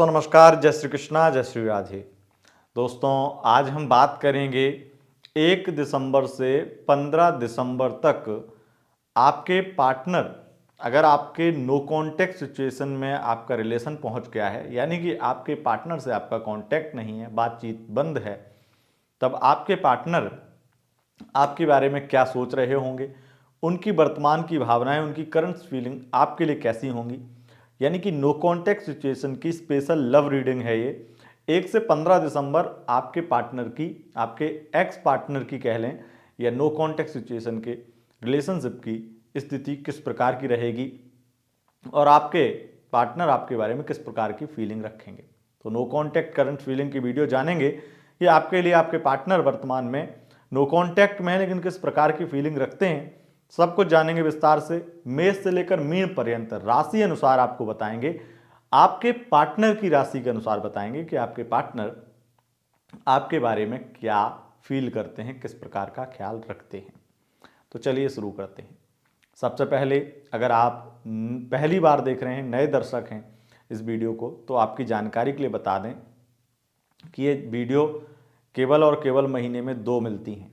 तो नमस्कार, जय श्री कृष्णा, जय श्री राधे। दोस्तों, आज हम बात करेंगे 1 दिसंबर से 15 दिसंबर तक आपके पार्टनर, अगर आपके नो कांटेक्ट सिचुएशन में आपका रिलेशन पहुंच गया है, यानी कि आपके पार्टनर से आपका कांटेक्ट नहीं है, बातचीत बंद है, तब आपके पार्टनर आपके बारे में क्या सोच रहे होंगे, उनकी वर्तमान की भावनाएं, उनकी करंट फीलिंग आपके लिए कैसी होंगी। यानी कि नो कॉन्टैक्ट सिचुएशन की स्पेशल लव रीडिंग है ये। 1 से 15 दिसंबर आपके पार्टनर की, आपके एक्स पार्टनर की कह लें, या नो कॉन्टैक्ट सिचुएशन के रिलेशनशिप की स्थिति किस प्रकार की रहेगी और आपके पार्टनर आपके बारे में किस प्रकार की फीलिंग रखेंगे। तो नो कॉन्टैक्ट करंट फीलिंग की वीडियो जानेंगे कि आपके लिए आपके पार्टनर वर्तमान में नो कॉन्टैक्ट में है लेकिन किस प्रकार की फीलिंग रखते हैं, सब कुछ जानेंगे विस्तार से। मेष से लेकर मीन पर्यंत राशि अनुसार आपको बताएंगे, आपके पार्टनर की राशि के अनुसार बताएंगे कि आपके पार्टनर आपके बारे में क्या फील करते हैं, किस प्रकार का ख्याल रखते हैं। तो चलिए शुरू करते हैं। सबसे पहले, अगर आप पहली बार देख रहे हैं, नए दर्शक हैं इस वीडियो को, तो आपकी जानकारी के लिए बता दें कि ये वीडियो केवल और केवल महीने में 2 मिलती हैं,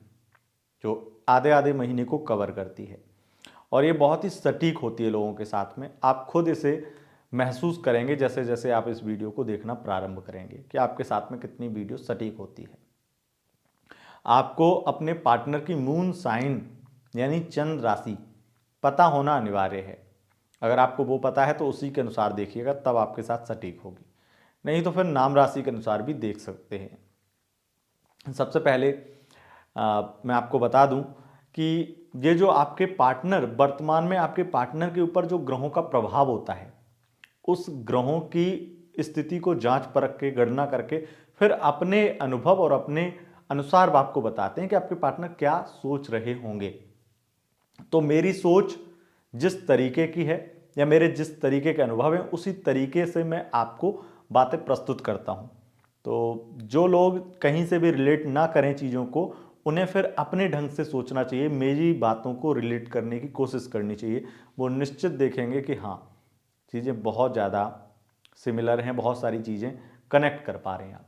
जो आधे आधे महीने को कवर करती है, और ये बहुत ही सटीक होती है लोगों के साथ में। आप खुद इसे महसूस करेंगे जैसे जैसे आप इस वीडियो को देखना प्रारंभ करेंगे कि आपके साथ में कितनी वीडियो सटीक होती है। आपको अपने पार्टनर की मून साइन यानी चंद्र राशि पता होना अनिवार्य है। अगर आपको वो पता है तो उसी के अनुसार देखिएगा, तब आपके साथ सटीक होगी। नहीं तो फिर नाम राशि के अनुसार भी देख सकते हैं। सबसे पहले मैं आपको बता दूं कि ये जो आपके पार्टनर, वर्तमान में आपके पार्टनर के ऊपर जो ग्रहों का प्रभाव होता है, उस ग्रहों की स्थिति को जांच परख के, गणना करके, फिर अपने अनुभव और अपने अनुसार आपको बताते हैं कि आपके पार्टनर क्या सोच रहे होंगे। तो मेरी सोच जिस तरीके की है या मेरे जिस तरीके के अनुभव हैं, उसी तरीके से मैं आपको बातें प्रस्तुत करता हूं। तो जो लोग कहीं से भी रिलेट ना करें चीज़ों को, उन्हें फिर अपने ढंग से सोचना चाहिए, मेरी बातों को रिलेट करने की कोशिश करनी चाहिए। वो निश्चित देखेंगे कि हाँ, चीज़ें बहुत ज़्यादा सिमिलर हैं, बहुत सारी चीज़ें कनेक्ट कर पा रहे हैं आप।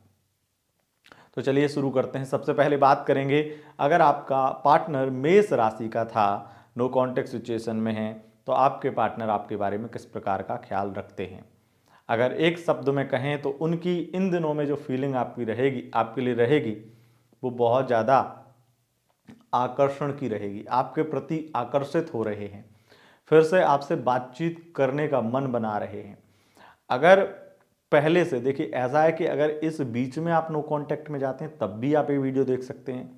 तो चलिए शुरू करते हैं। सबसे पहले बात करेंगे, अगर आपका पार्टनर मेष राशि का था, नो कॉन्टेक्ट सिचुएशन में है, तो आपके पार्टनर आपके बारे में किस प्रकार का ख्याल रखते हैं। अगर एक शब्द में कहें तो उनकी इन दिनों में जो फीलिंग आपकी रहेगी, आपके लिए रहेगी, वो बहुत ज़्यादा आकर्षण की रहेगी, आपके प्रति आकर्षित हो रहे हैं, फिर से आपसे बातचीत करने का मन बना रहे हैं। अगर पहले से देखिए, ऐसा है कि अगर इस बीच में आप नो कांटेक्ट में जाते हैं तब भी आप ये वीडियो देख सकते हैं,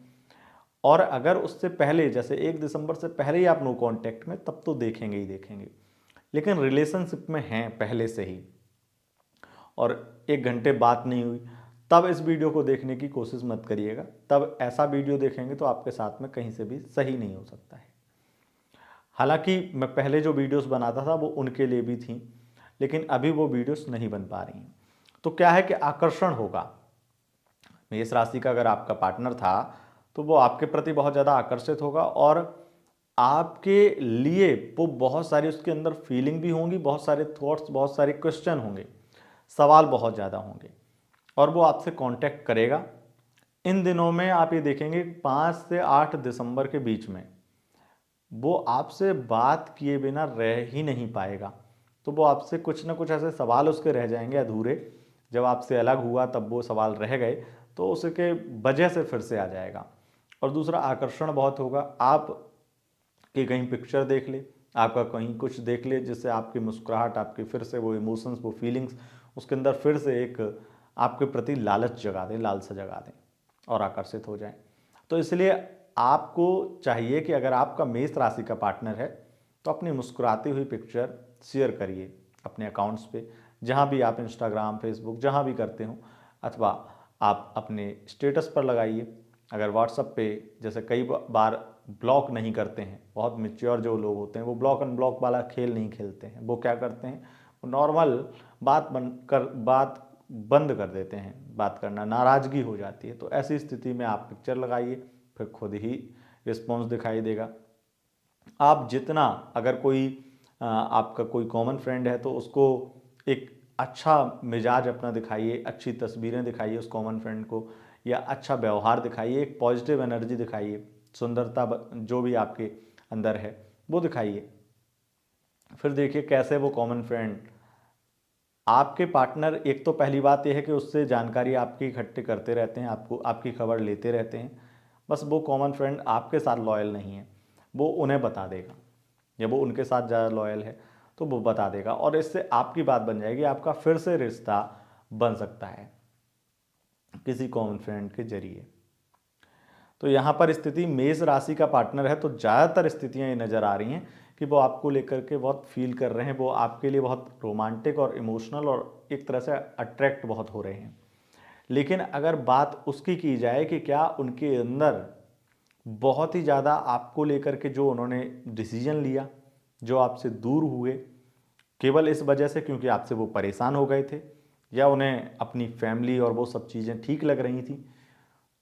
और अगर उससे पहले, जैसे 1 दिसंबर से पहले ही आप नो कांटेक्ट में, तब तो देखेंगे ही देखेंगे। लेकिन रिलेशनशिप में हैं पहले से ही और 1 घंटे बात नहीं हुई, तब इस वीडियो को देखने की कोशिश मत करिएगा। तब ऐसा वीडियो देखेंगे तो आपके साथ में कहीं से भी सही नहीं हो सकता है। हालांकि मैं पहले जो वीडियोस बनाता था वो उनके लिए भी थी, लेकिन अभी वो वीडियोस नहीं बन पा रही हैं। तो क्या है कि आकर्षण होगा। मेष राशि का अगर आपका पार्टनर था तो वो आपके प्रति बहुत ज़्यादा आकर्षित होगा, और आपके लिए वो बहुत सारी उसके अंदर फीलिंग भी होंगी, बहुत सारे थॉट्स, बहुत सारे क्वेश्चन होंगे, सवाल बहुत ज़्यादा होंगे, और वो आपसे कांटेक्ट करेगा। इन दिनों में आप ये देखेंगे 5 से 8 दिसंबर के बीच में वो आपसे बात किए बिना रह ही नहीं पाएगा। तो वो आपसे कुछ ना कुछ ऐसे सवाल उसके रह जाएंगे अधूरे, जब आपसे अलग हुआ तब वो सवाल रह गए, तो उसके वजह से फिर से आ जाएगा। और दूसरा, आकर्षण बहुत होगा। आप कि कहीं पिक्चर देख ले, आपका कहीं कुछ देख ले, जिससे आपकी मुस्कुराहट, आपके फिर से वो इमोशंस, वो फीलिंग्स उसके अंदर फिर से एक आपके प्रति लालच जगा दें, लालसा जगा दें और आकर्षित हो जाएं। तो इसलिए आपको चाहिए कि अगर आपका मेष राशि का पार्टनर है तो अपनी मुस्कुराती हुई पिक्चर शेयर करिए अपने अकाउंट्स पे, जहाँ भी आप इंस्टाग्राम, फेसबुक, जहाँ भी करते हो, अथवा आप अपने स्टेटस पर लगाइए। अगर व्हाट्सएप पे, जैसे कई बार ब्लॉक नहीं करते हैं, बहुत मेच्योर जो लोग होते हैं वो ब्लॉक अनब्लॉक वाला खेल नहीं खेलते हैं। वो क्या करते हैं, वो नॉर्मल बात बंद कर देते हैं, बात करना, नाराज़गी हो जाती है। तो ऐसी स्थिति में आप पिक्चर लगाइए, फिर खुद ही रिस्पॉन्स दिखाई देगा। आप जितना, अगर कोई आपका कोई कॉमन फ्रेंड है तो उसको एक अच्छा मिजाज अपना दिखाइए, अच्छी तस्वीरें दिखाइए उस कॉमन फ्रेंड को, या अच्छा व्यवहार दिखाइए, एक पॉजिटिव एनर्जी दिखाइए, सुंदरता जो भी आपके अंदर है वो दिखाइए। फिर देखिए कैसे वो कॉमन फ्रेंड आपके पार्टनर, एक तो पहली बात यह है कि उससे जानकारी आपकी इकट्ठे करते रहते हैं, आपको आपकी खबर लेते रहते हैं। बस वो कॉमन फ्रेंड आपके साथ लॉयल नहीं है, वो उन्हें बता देगा। जब वो उनके साथ ज़्यादा लॉयल है तो वो बता देगा, और इससे आपकी बात बन जाएगी, आपका फिर से रिश्ता बन सकता है किसी कॉमन फ्रेंड के जरिए। तो यहाँ पर स्थिति मेष राशि का पार्टनर है तो ज़्यादातर स्थितियाँ ये नज़र आ रही हैं कि वो आपको लेकर के बहुत फील कर रहे हैं, वो आपके लिए बहुत रोमांटिक और इमोशनल और एक तरह से अट्रैक्ट बहुत हो रहे हैं। लेकिन अगर बात उसकी की जाए कि क्या उनके अंदर बहुत ही ज़्यादा आपको लेकर के जो उन्होंने डिसीजन लिया, जो आपसे दूर हुए केवल इस वजह से क्योंकि आपसे वो परेशान हो गए थे, या उन्हें अपनी फैमिली और वो सब चीज़ें ठीक लग रही थी,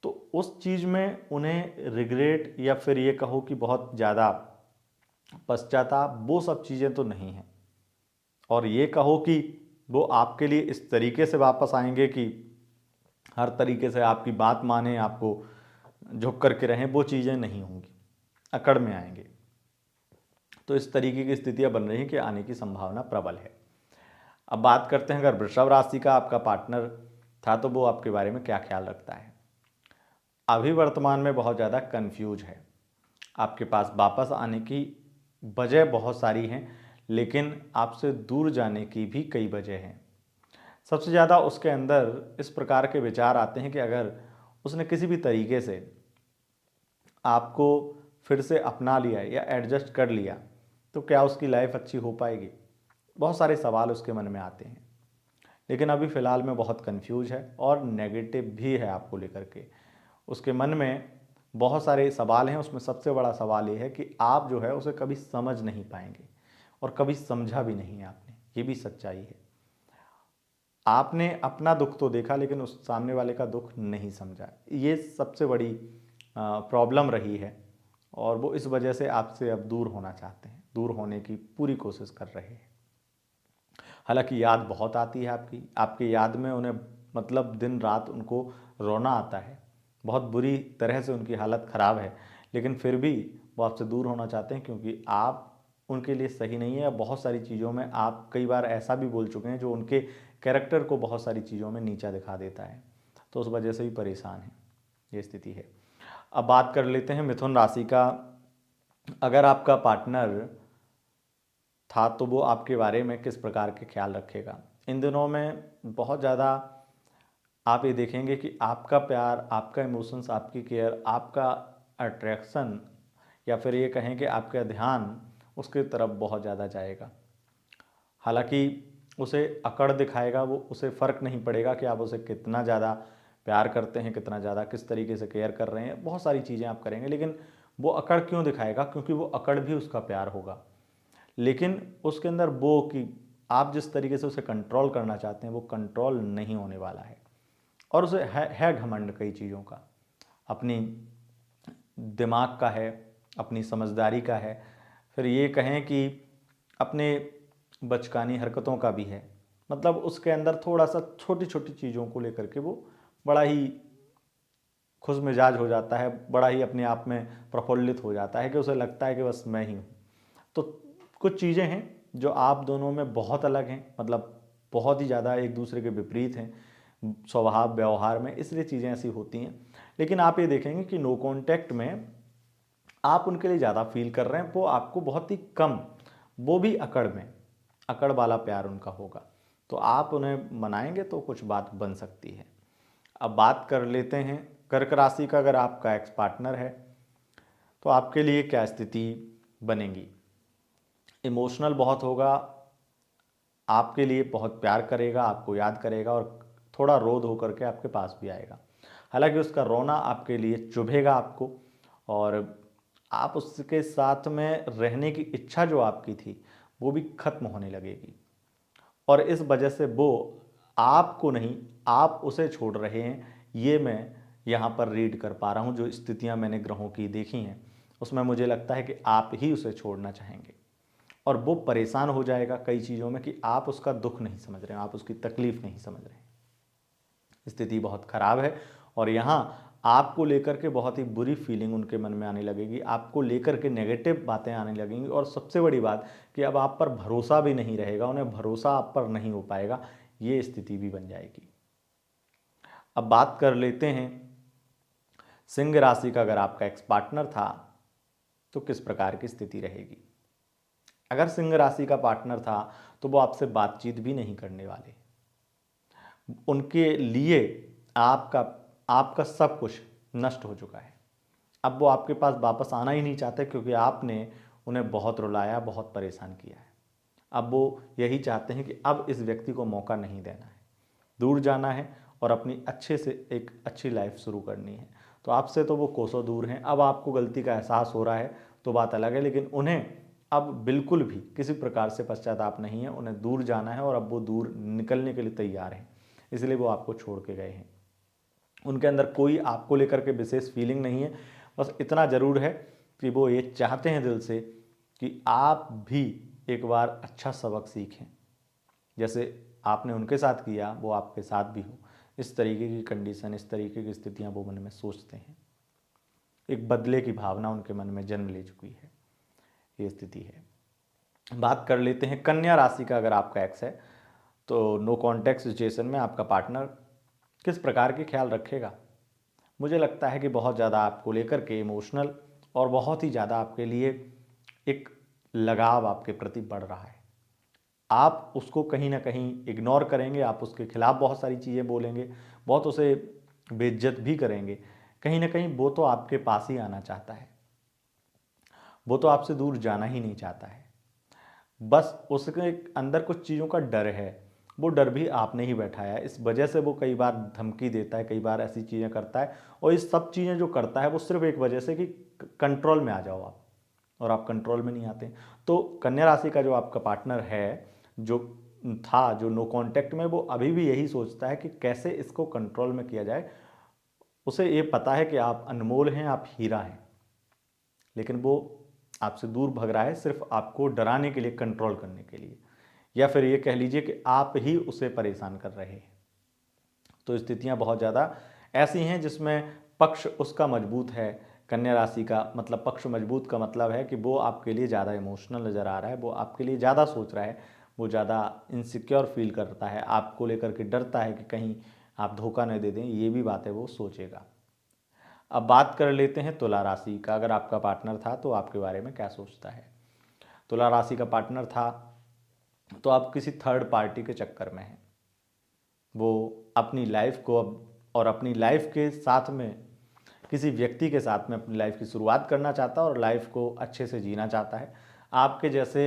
तो उस चीज़ में उन्हें रिग्रेट या फिर ये कहो कि बहुत ज़्यादा पश्चाताप, वो सब चीज़ें तो नहीं हैं। और ये कहो कि वो आपके लिए इस तरीके से वापस आएंगे कि हर तरीके से आपकी बात माने, आपको झुक करके रहें, वो चीज़ें नहीं होंगी, अकड़ में आएंगे। तो इस तरीके की स्थितियां बन रही हैं कि आने की संभावना प्रबल है। अब बात करते हैं, अगर वृषभ राशि का आपका पार्टनर था तो वो आपके बारे में क्या ख्याल रखता है। अभी वर्तमान में बहुत ज़्यादा कंफ्यूज है, आपके पास वापस आने की वजह बहुत सारी हैं, लेकिन आपसे दूर जाने की भी कई वजह हैं। सबसे ज़्यादा उसके अंदर इस प्रकार के विचार आते हैं कि अगर उसने किसी भी तरीके से आपको फिर से अपना लिया या एडजस्ट कर लिया तो क्या उसकी लाइफ अच्छी हो पाएगी। बहुत सारे सवाल उसके मन में आते हैं, लेकिन अभी फ़िलहाल में बहुत कंफ्यूज है और नेगेटिव भी है आपको लेकर के। उसके मन में बहुत सारे सवाल हैं, उसमें सबसे बड़ा सवाल ये है कि आप जो है उसे कभी समझ नहीं पाएंगे, और कभी समझा भी नहीं है आपने, ये भी सच्चाई है। आपने अपना दुख तो देखा लेकिन उस सामने वाले का दुख नहीं समझा, ये सबसे बड़ी प्रॉब्लम रही है, और वो इस वजह से आपसे अब दूर होना चाहते हैं, दूर होने की पूरी कोशिश कर रहे हैं। हालांकि याद बहुत आती है आपकी, आपकी याद में उन्हें मतलब दिन रात उनको रोना आता है, बहुत बुरी तरह से उनकी हालत ख़राब है, लेकिन फिर भी वो आपसे दूर होना चाहते हैं क्योंकि आप उनके लिए सही नहीं है, या बहुत सारी चीज़ों में आप कई बार ऐसा भी बोल चुके हैं जो उनके कैरेक्टर को बहुत सारी चीज़ों में नीचा दिखा देता है, तो उस वजह से भी परेशान है, ये स्थिति है। अब बात कर लेते हैं मिथुन राशि का। अगर आपका पार्टनर था तो वो आपके बारे में किस प्रकार के ख्याल रखेगा। इन दिनों में बहुत ज़्यादा आप ये देखेंगे कि आपका प्यार, आपका इमोशंस, आपकी केयर, आपका अट्रैक्शन, या फिर ये कहें कि आपका ध्यान उसकी तरफ बहुत ज़्यादा जाएगा। हालांकि उसे अकड़ दिखाएगा, वो उसे फ़र्क नहीं पड़ेगा कि आप उसे कितना ज़्यादा प्यार करते हैं, कितना ज़्यादा किस तरीके से केयर कर रहे हैं, बहुत सारी चीज़ें आप करेंगे, लेकिन वो अकड़ क्यों दिखाएगा, क्योंकि वो अकड़ भी उसका प्यार होगा। लेकिन उसके अंदर वो कि आप जिस तरीके से उसे कंट्रोल करना चाहते हैं वो कंट्रोल नहीं होने वाला है, और उसे है घमंड कई चीज़ों का, अपनी दिमाग का है, अपनी समझदारी का है, फिर ये कहें कि अपने बचकानी हरकतों का भी है। मतलब उसके अंदर थोड़ा सा छोटी छोटी चीज़ों को लेकर के वो बड़ा ही खुश मिजाज हो जाता है, बड़ा ही अपने आप में प्रफुल्लित हो जाता है कि उसे लगता है कि बस मैं ही हूँ। तो कुछ चीज़ें हैं जो आप दोनों में बहुत अलग हैं, मतलब बहुत ही ज़्यादा एक दूसरे के विपरीत हैं स्वभाव व्यवहार में, इसलिए चीज़ें ऐसी होती हैं। लेकिन आप ये देखेंगे कि नो कांटेक्ट में आप उनके लिए ज़्यादा फील कर रहे हैं, वो आपको बहुत ही कम, वो भी अकड़ में, अकड़ वाला प्यार उनका होगा, तो आप उन्हें मनाएंगे तो कुछ बात बन सकती है। अब बात कर लेते हैं कर्क राशि का। अगर आपका एक्स पार्टनर है तो आपके लिए क्या स्थिति बनेगी। इमोशनल बहुत होगा, आपके लिए बहुत प्यार करेगा, आपको याद करेगा, और थोड़ा रोध होकर के आपके पास भी आएगा। हालांकि उसका रोना आपके लिए चुभेगा आपको, और आप उसके साथ में रहने की इच्छा जो आपकी थी वो भी खत्म होने लगेगी, और इस वजह से वो आपको नहीं, आप उसे छोड़ रहे हैं। ये मैं यहाँ पर रीड कर पा रहा हूँ, जो स्थितियाँ मैंने ग्रहों की देखी हैं उसमें मुझे लगता है कि आप ही उसे छोड़ना चाहेंगे, और वो परेशान हो जाएगा कई चीज़ों में कि आप उसका दुख नहीं समझ रहे हैं, आप उसकी तकलीफ नहीं समझ रहे हैं। स्थिति बहुत खराब है और यहाँ आपको लेकर के बहुत ही बुरी फीलिंग उनके मन में आने लगेगी, आपको लेकर के नेगेटिव बातें आने लगेंगी और सबसे बड़ी बात कि अब आप पर भरोसा भी नहीं रहेगा, उन्हें भरोसा आप पर नहीं हो पाएगा, ये स्थिति भी बन जाएगी। अब बात कर लेते हैं सिंह राशि का, अगर आपका एक्स पार्टनर था तो किस प्रकार की स्थिति रहेगी। अगर सिंह राशि का पार्टनर था तो वो आपसे बातचीत भी नहीं करने वाले, उनके लिए आपका आपका सब कुछ नष्ट हो चुका है। अब वो आपके पास वापस आना ही नहीं चाहते क्योंकि आपने उन्हें बहुत रुलाया, बहुत परेशान किया है। अब वो यही चाहते हैं कि अब इस व्यक्ति को मौका नहीं देना है, दूर जाना है और अपनी अच्छे से एक अच्छी लाइफ शुरू करनी है। तो आपसे तो वो कोसों दूर हैं। अब आपको गलती का एहसास हो रहा है तो बात अलग है, लेकिन उन्हें अब बिल्कुल भी किसी प्रकार से पश्चाताप नहीं है, उन्हें दूर जाना है और अब वो दूर निकलने के लिए तैयार हैं, इसलिए वो आपको छोड़ के गए हैं। उनके अंदर कोई आपको लेकर के विशेष फीलिंग नहीं है, बस इतना ज़रूर है कि वो ये चाहते हैं दिल से कि आप भी एक बार अच्छा सबक सीखें, जैसे आपने उनके साथ किया वो आपके साथ भी हो। इस तरीके की कंडीशन, इस तरीके की स्थितियां वो मन में सोचते हैं। एक बदले की भावना उनके मन में जन्म ले चुकी है, ये स्थिति है। बात कर लेते हैं कन्या राशि का, अगर आपका एक्स है तो नो कॉन्टैक्ट सिचुएशन में आपका पार्टनर किस प्रकार के ख्याल रखेगा। मुझे लगता है कि बहुत ज़्यादा आपको लेकर के इमोशनल और बहुत ही ज़्यादा आपके लिए एक लगाव आपके प्रति बढ़ रहा है। आप उसको कहीं ना कहीं इग्नोर करेंगे, आप उसके खिलाफ बहुत सारी चीज़ें बोलेंगे, बहुत उसे बेइज्जत भी करेंगे। कहीं ना कहीं वो तो आपके पास ही आना चाहता है, वो तो आपसे दूर जाना ही नहीं चाहता है, बस उसके अंदर कुछ चीज़ों का डर है। वो डर भी आपने ही बैठाया है, इस वजह से वो कई बार धमकी देता है, कई बार ऐसी चीज़ें करता है। और इस सब चीज़ें जो करता है वो सिर्फ एक वजह से कि कंट्रोल में आ जाओ आप, और आप कंट्रोल में नहीं आते। तो कन्या राशि का जो आपका पार्टनर है, जो था, जो नो कांटेक्ट में, वो अभी भी यही सोचता है कि कैसे इसको कंट्रोल में किया जाए। उसे ये पता है कि आप अनमोल हैं, आप हीरा हैं, लेकिन वो आपसे दूर भग रहा है सिर्फ आपको डराने के लिए, कंट्रोल करने के लिए, या फिर ये कह लीजिए कि आप ही उसे परेशान कर रहे हैं। तो स्थितियां बहुत ज़्यादा ऐसी हैं जिसमें पक्ष उसका मजबूत है, कन्या राशि का मतलब पक्ष मजबूत का मतलब है कि वो आपके लिए ज़्यादा इमोशनल नज़र आ रहा है, वो आपके लिए ज़्यादा सोच रहा है, वो ज़्यादा इनसिक्योर फील करता है, आपको लेकर के डरता है कि कहीं आप धोखा न दे दें, ये भी बात है वो सोचेगा। अब बात कर लेते हैं तुला राशि का, अगर आपका पार्टनर था तो आपके बारे में क्या सोचता है। तुला राशि का पार्टनर था तो आप किसी थर्ड पार्टी के चक्कर में हैं। वो अपनी लाइफ को अब और अपनी लाइफ के साथ में किसी व्यक्ति के साथ में अपनी लाइफ की शुरुआत करना चाहता है और लाइफ को अच्छे से जीना चाहता है। आपके जैसे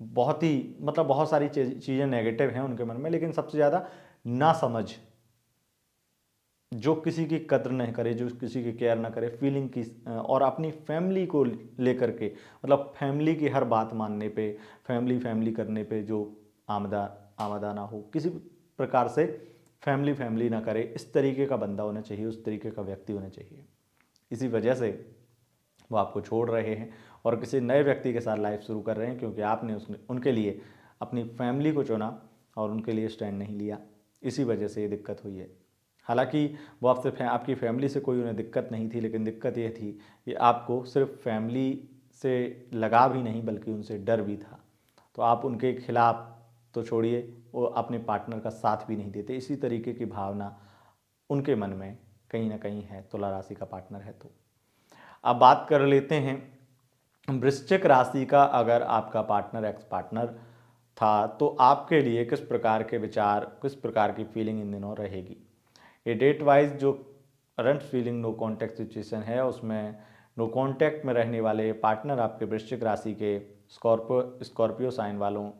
बहुत ही मतलब बहुत सारी चीज़ें नेगेटिव हैं उनके मन में, लेकिन सबसे ज़्यादा ना समझ, जो किसी की कद्र नहीं करे, जो किसी की केयर ना करे, फीलिंग की, और अपनी फैमिली को लेकर के, मतलब फैमिली की हर बात मानने पे, फैमिली फैमिली करने पे जो आमदा आमदा ना हो, किसी प्रकार से फैमिली फैमिली ना करे, इस तरीके का बंदा होना चाहिए, उस तरीके का व्यक्ति होना चाहिए। इसी वजह से वो आपको छोड़ रहे हैं और किसी नए व्यक्ति के साथ लाइफ शुरू कर रहे हैं, क्योंकि आपने उसने उनके लिए अपनी फैमिली को चुना और उनके लिए स्टैंड नहीं लिया। इसी वजह से ये दिक्कत हुई है। हालांकि वो आपसे आपकी फैमिली से कोई उन्हें दिक्कत नहीं थी, लेकिन दिक्कत ये थी कि आपको सिर्फ फैमिली से लगाव ही नहीं बल्कि उनसे डर भी था। तो आप उनके खिलाफ तो छोड़िए, वो अपने पार्टनर का साथ भी नहीं देते। इसी तरीके की भावना उनके मन में कहीं ना कहीं है, तुला राशि का पार्टनर है तो। अब बात कर लेते हैं वृश्चिक राशि का, अगर आपका पार्टनर एक्स पार्टनर था तो आपके लिए किस प्रकार के विचार, किस प्रकार की फीलिंग इन दिनों रहेगी। ये डेट वाइज जो current feeling no contact situation है, उसमें नो कॉन्टैक्ट में रहने वाले पार्टनर आपके वृश्चिक राशि के स्कॉर्पियो साइन वालों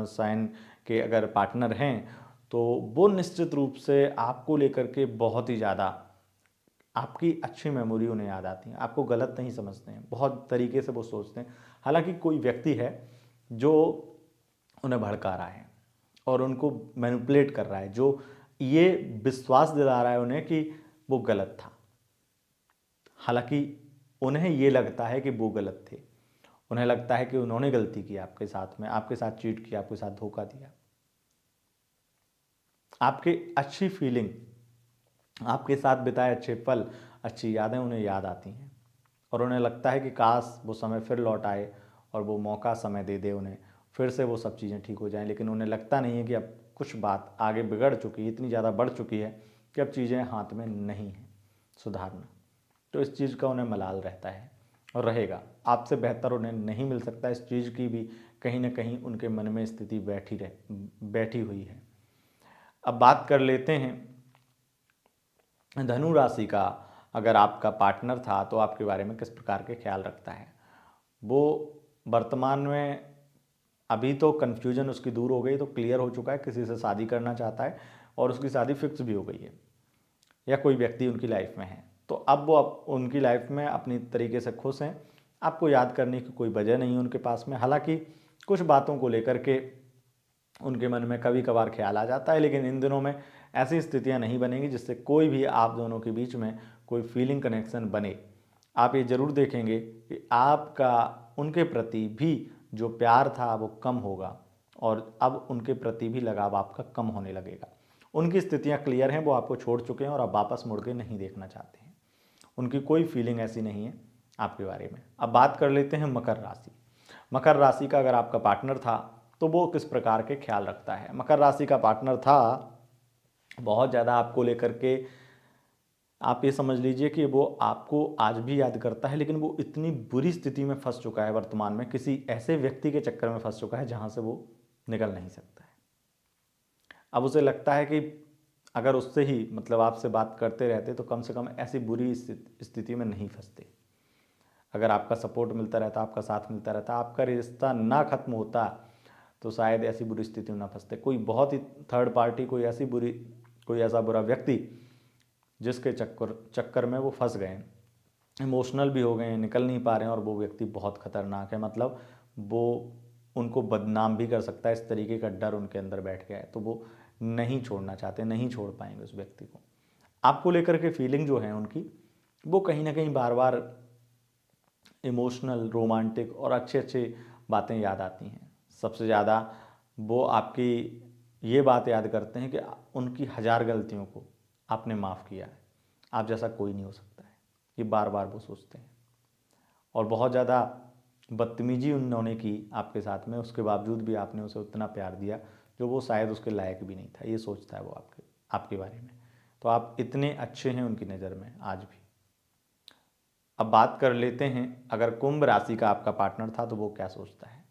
साइन के अगर पार्टनर हैं तो वो निश्चित रूप से आपको लेकर के बहुत ही ज़्यादा, आपकी अच्छी मेमोरी उन्हें याद आती है, आपको गलत नहीं समझते हैं, बहुत तरीके से वो सोचते हैं। हालांकि कोई व्यक्ति है जो उन्हें भड़का रहा है और उनको मैनिपुलेट कर रहा है, जो ये विश्वास दिला रहा है उन्हें कि वो गलत था, हालांकि उन्हें ये लगता है कि वो गलत थे। उन्हें लगता है कि उन्होंने गलती की आपके साथ में, आपके साथ चीट किया, आपके साथ धोखा दिया। आपकी अच्छी फीलिंग, आपके साथ बिताए अच्छे पल, अच्छी यादें उन्हें याद आती हैं और उन्हें लगता है कि काश वो समय फिर लौट आए और वो मौका समय दे दे उन्हें, फिर से वो सब चीज़ें ठीक हो जाएं। लेकिन उन्हें लगता नहीं है कि अब कुछ बात आगे बिगड़ चुकी है, इतनी ज़्यादा बढ़ चुकी है कि अब चीज़ें हाथ में नहीं हैं सुधारना। तो इस चीज़ का उन्हें मलाल रहता है और रहेगा। आपसे बेहतर उन्हें नहीं मिल सकता। इस चीज़ की भी कहीं ना कहीं उनके मन में स्थिति बैठी हुई है। अब बात कर लेते हैं धनु राशि का। अगर आपका पार्टनर था तो आपके बारे में किस प्रकार के ख्याल रखता है। वो वर्तमान में, अभी तो कन्फ्यूजन उसकी दूर हो गई, तो क्लियर हो चुका है, किसी से शादी करना चाहता है और उसकी शादी फिक्स भी हो गई है, या कोई व्यक्ति उनकी लाइफ में है। तो अब वो उनकी लाइफ में अपनी तरीके से खुश हैं। आपको याद करने की कोई वजह नहीं है उनके पास में। हालांकि कुछ बातों को लेकर के उनके मन में कभी कभार ख्याल आ जाता है, लेकिन इन दिनों में ऐसी स्थितियां नहीं बनेंगी जिससे कोई भी आप दोनों के बीच में कोई फीलिंग कनेक्शन बने। आप ये ज़रूर देखेंगे कि आपका उनके प्रति भी जो प्यार था वो कम होगा और अब उनके प्रति भी लगाव आपका कम होने लगेगा। उनकी स्थितियां क्लियर हैं, वो आपको छोड़ चुके हैं और अब वापस मुड़ के नहीं देखना चाहते हैं। उनकी कोई फीलिंग ऐसी नहीं है आपके बारे में। अब बात कर लेते हैं मकर राशि। मकर राशि का अगर आपका पार्टनर था तो वो किस प्रकार के ख्याल रखता है। मकर राशि का पार्टनर था, बहुत ज़्यादा आपको लेकर के, आप ये समझ लीजिए कि वो आपको आज भी याद करता है, लेकिन वो इतनी बुरी स्थिति में फंस चुका है वर्तमान में, किसी ऐसे व्यक्ति के चक्कर में फंस चुका है जहाँ से वो निकल नहीं सकता है। अब उसे लगता है कि अगर उससे ही मतलब आपसे बात करते रहते तो कम से कम ऐसी बुरी स्थिति में नहीं फंसते। अगर आपका सपोर्ट मिलता रहता, आपका साथ मिलता रहता, आपका रिश्ता ना खत्म होता, तो शायद ऐसी बुरी स्थिति में ना फंसते। कोई बहुत ही थर्ड पार्टी, कोई ऐसा बुरा व्यक्ति जिसके चक्कर में वो फंस गए, इमोशनल भी हो गए हैं, निकल नहीं पा रहे हैं, और वो व्यक्ति बहुत खतरनाक है। मतलब वो उनको बदनाम भी कर सकता है, इस तरीके का डर उनके अंदर बैठ गया है। तो वो नहीं छोड़ना चाहते, नहीं छोड़ पाएंगे उस व्यक्ति को। आपको लेकर के फीलिंग जो है उनकी, वो कहीं ना कहीं बार बार इमोशनल, रोमांटिक और अच्छे अच्छे बातें याद आती हैं। सबसे ज़्यादा वो आपकी ये बात याद करते हैं कि उनकी हज़ार गलतियों को आपने माफ़ किया है, आप जैसा कोई नहीं हो सकता है, ये बार बार वो सोचते हैं। और बहुत ज़्यादा बदतमीजी उन्होंने की आपके साथ में, उसके बावजूद भी आपने उसे उतना प्यार दिया जो वो शायद उसके लायक भी नहीं था। ये सोचता है वो आपके बारे में। तो आप इतने अच्छे हैं उनकी नज़र में आज भी। अब बात कर लेते हैं, अगर कुंभ राशि का आपका पार्टनर था तो वो क्या सोचता है।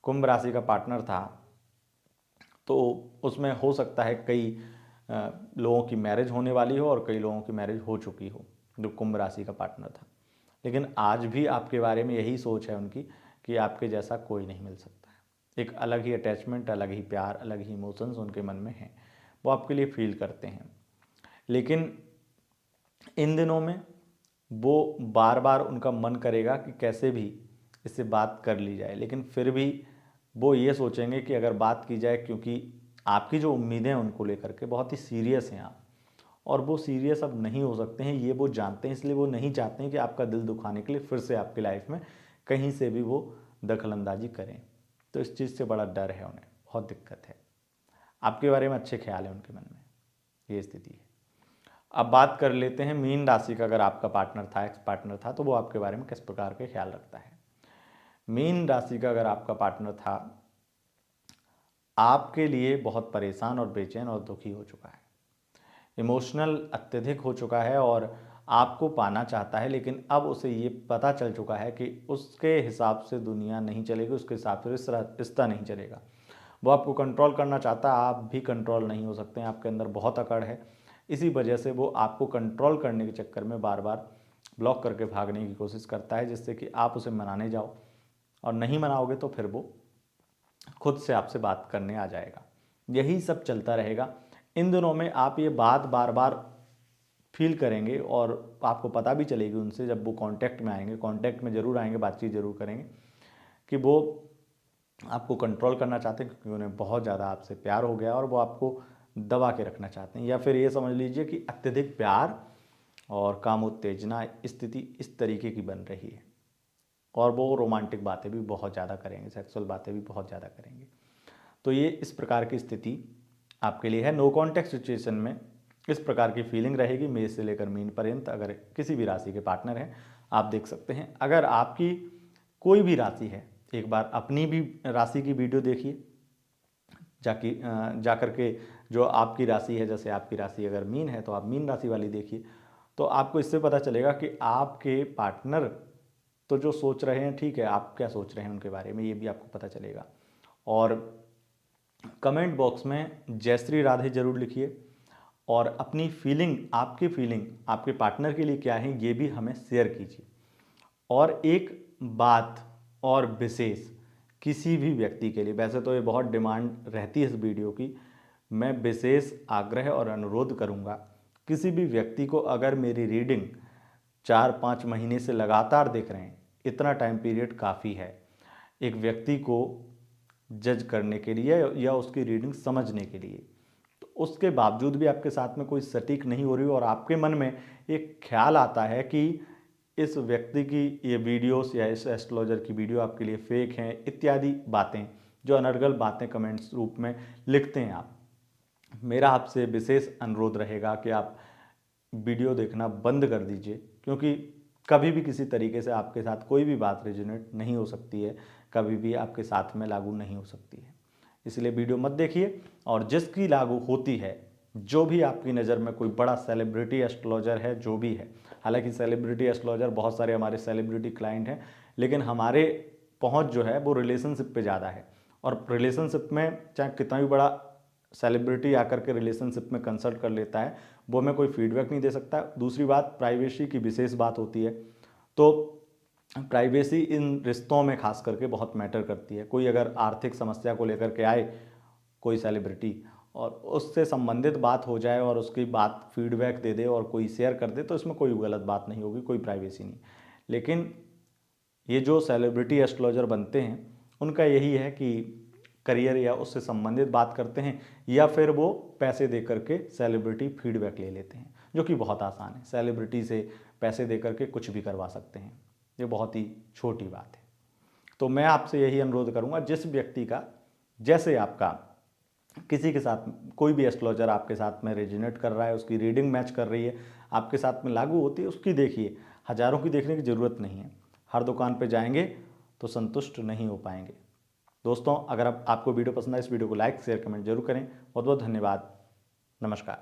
कुंभ राशि का पार्टनर था तो उसमें हो सकता है कई लोगों की मैरिज होने वाली हो और कई लोगों की मैरिज हो चुकी हो जो कुंभ राशि का पार्टनर था। लेकिन आज भी आपके बारे में यही सोच है उनकी कि आपके जैसा कोई नहीं मिल सकता है। एक अलग ही अटैचमेंट, अलग ही प्यार, अलग ही इमोशंस उनके मन में हैं, वो आपके लिए फील करते हैं। लेकिन इन दिनों में वो बार बार उनका मन करेगा कि कैसे भी इससे बात कर ली जाए, लेकिन फिर भी वो ये सोचेंगे कि अगर बात की जाए, क्योंकि आपकी जो उम्मीदें हैं उनको लेकर के बहुत ही सीरियस हैं आप, और वो सीरियस अब नहीं हो सकते हैं, ये वो जानते हैं। इसलिए वो नहीं चाहते हैं कि आपका दिल दुखाने के लिए फिर से आपकी लाइफ में कहीं से भी वो दखलंदाजी करें। तो इस चीज़ से बड़ा डर है उन्हें, बहुत दिक्कत है। आपके बारे में अच्छे ख्याल है उनके मन में, ये स्थिति है। अब बात कर लेते हैं मीन राशि का। अगर आपका पार्टनर था, एक्स पार्टनर था, तो वो आपके बारे में किस प्रकार के ख्याल रखता है। मीन राशि का अगर आपका पार्टनर था, आपके लिए बहुत परेशान और बेचैन और दुखी हो चुका है, इमोशनल अत्यधिक हो चुका है और आपको पाना चाहता है। लेकिन अब उसे ये पता चल चुका है कि उसके हिसाब से दुनिया नहीं चलेगी, उसके हिसाब से रिश्ता नहीं चलेगा। वो आपको कंट्रोल करना चाहता है, आप भी कंट्रोल नहीं हो सकते हैं, आपके अंदर बहुत अकड़ है। इसी वजह से वो आपको कंट्रोल करने के चक्कर में बार बार ब्लॉक करके भागने की कोशिश करता है, जिससे कि आप उसे मनाने जाओ और नहीं मनाओगे तो फिर वो खुद से आपसे बात करने आ जाएगा। यही सब चलता रहेगा। इन दिनों में आप ये बात बार बार फील करेंगे और आपको पता भी चलेगी उनसे, जब वो कांटेक्ट में आएंगे, कांटेक्ट में ज़रूर आएंगे, बातचीत ज़रूर करेंगे, कि वो आपको कंट्रोल करना चाहते हैं, क्योंकि उन्हें बहुत ज़्यादा आपसे प्यार हो गया और वो आपको दबा के रखना चाहते हैं। या फिर ये समझ लीजिए कि अत्यधिक प्यार और काम उत्तेजना स्थिति इस तरीके की बन रही है। और वो रोमांटिक बातें भी बहुत ज़्यादा करेंगे, सेक्सुअल बातें भी बहुत ज़्यादा करेंगे। तो ये इस प्रकार की स्थिति आपके लिए है। नो कॉन्टेक्ट सिचुएशन में इस प्रकार की फीलिंग रहेगी मेष से लेकर मीन पर्यंत। अगर किसी भी राशि के पार्टनर हैं आप देख सकते हैं। अगर आपकी कोई भी राशि है, एक बार अपनी भी राशि की वीडियो देखिए जा करके, जो आपकी राशि है, जैसे आपकी राशि अगर मीन है तो आप मीन राशि वाली देखिए, तो आपको इससे पता चलेगा कि आपके पार्टनर तो जो सोच रहे हैं ठीक है, आप क्या सोच रहे हैं उनके बारे में, ये भी आपको पता चलेगा। और कमेंट बॉक्स में जय श्री राधे जरूर लिखिए और अपनी फीलिंग, आपकी फीलिंग आपके पार्टनर के लिए क्या है ये भी हमें शेयर कीजिए। और एक बात और विशेष, किसी भी व्यक्ति के लिए, वैसे तो ये बहुत डिमांड रहती है इस वीडियो की, मैं विशेष आग्रह और अनुरोध करूंगा, किसी भी व्यक्ति को अगर मेरी रीडिंग 4-5 महीने से लगातार देख रहे हैं, इतना टाइम पीरियड काफ़ी है एक व्यक्ति को जज करने के लिए या उसकी रीडिंग समझने के लिए। तो उसके बावजूद भी आपके साथ में कोई सटीक नहीं हो रही और आपके मन में एक ख्याल आता है कि इस व्यक्ति की ये वीडियोस या इस एस्ट्रोलॉजर की वीडियो आपके लिए फेक हैं, इत्यादि बातें, जो अनर्गल बातें कमेंट्स रूप में लिखते हैं आप, मेरा आपसे विशेष अनुरोध रहेगा कि आप वीडियो देखना बंद कर दीजिए, क्योंकि कभी भी किसी तरीके से आपके साथ कोई भी बात रेजोनेट नहीं हो सकती है, कभी भी आपके साथ में लागू नहीं हो सकती है। इसलिए वीडियो मत देखिए। और जिसकी लागू होती है, जो भी आपकी नज़र में कोई बड़ा सेलिब्रिटी एस्ट्रोलॉजर है, जो भी है, हालांकि सेलिब्रिटी एस्ट्रोलॉजर बहुत सारे हमारे सेलिब्रिटी क्लाइंट हैं, लेकिन हमारे पहुंच जो है वो रिलेशनशिप पे ज़्यादा है। और रिलेशनशिप में चाहे कितना भी बड़ा सेलिब्रिटी आकर के रिलेशनशिप में कंसल्ट कर लेता है, वो हमें कोई फीडबैक नहीं दे सकता। दूसरी बात, प्राइवेसी की विशेष बात होती है, तो प्राइवेसी इन रिश्तों में खास करके बहुत मैटर करती है। कोई अगर आर्थिक समस्या को लेकर के आए कोई सेलिब्रिटी और उससे संबंधित बात हो जाए और उसकी बात फीडबैक दे दे और कोई शेयर कर दे, तो इसमें कोई गलत बात नहीं होगी, कोई प्राइवेसी नहीं। लेकिन ये जो सेलिब्रिटी एस्ट्रोलॉजर बनते हैं, उनका यही है कि करियर या उससे संबंधित बात करते हैं, या फिर वो पैसे दे करके सेलिब्रिटी फीडबैक ले लेते हैं, जो कि बहुत आसान है। सेलिब्रिटी से पैसे दे करके कुछ भी करवा सकते हैं, ये बहुत ही छोटी बात है। तो मैं आपसे यही अनुरोध करूंगा, जिस व्यक्ति का, जैसे आपका किसी के साथ कोई भी एस्ट्रोलॉजर आपके साथ में रेजोनेट कर रहा है, उसकी रीडिंग मैच कर रही है, आपके साथ में लागू होती है, उसकी देखिए। हज़ारों की देखने की ज़रूरत नहीं है। हर दुकान पे जाएंगे तो संतुष्ट नहीं हो पाएंगे। दोस्तों, अगर आपको वीडियो पसंद आए, इस वीडियो को लाइक शेयर कमेंट जरूर करें। बहुत बहुत धन्यवाद। नमस्कार।